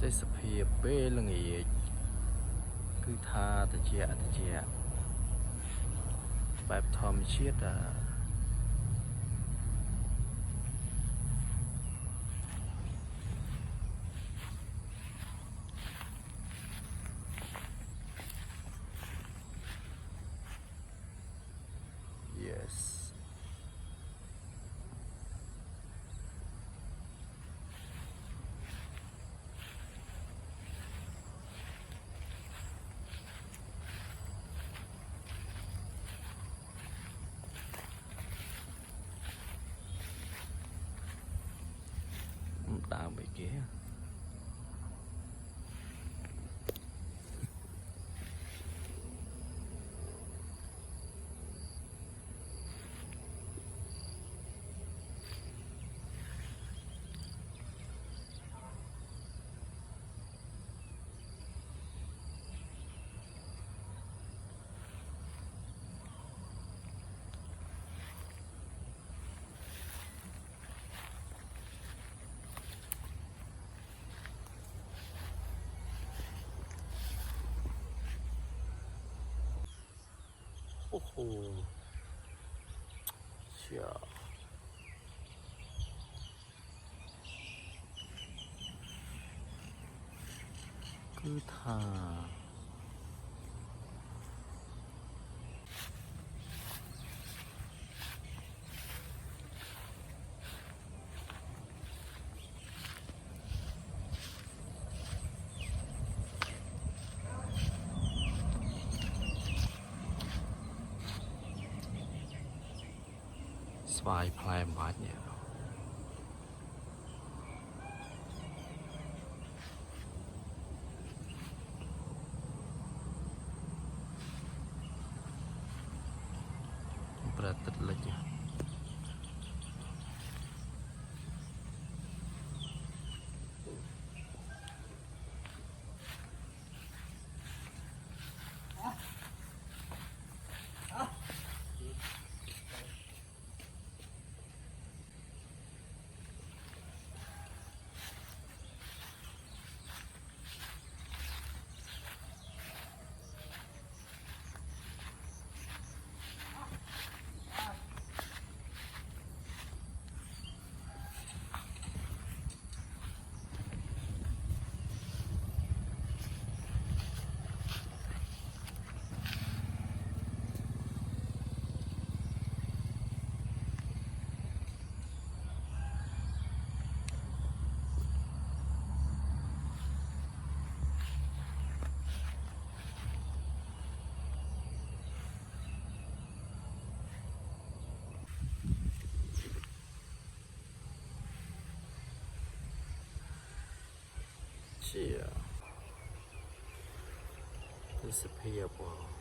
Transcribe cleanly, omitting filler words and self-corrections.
ได้สเปียเป้ลงอีกคือทาตะเจียแบบทอมเชียดyes ตามไปเกี้โอ้โหเชี่ยคือทาสบายพลายมาเนี่ยประตัดเลยจ้ะเชี่ยคือสเปียบว่ะ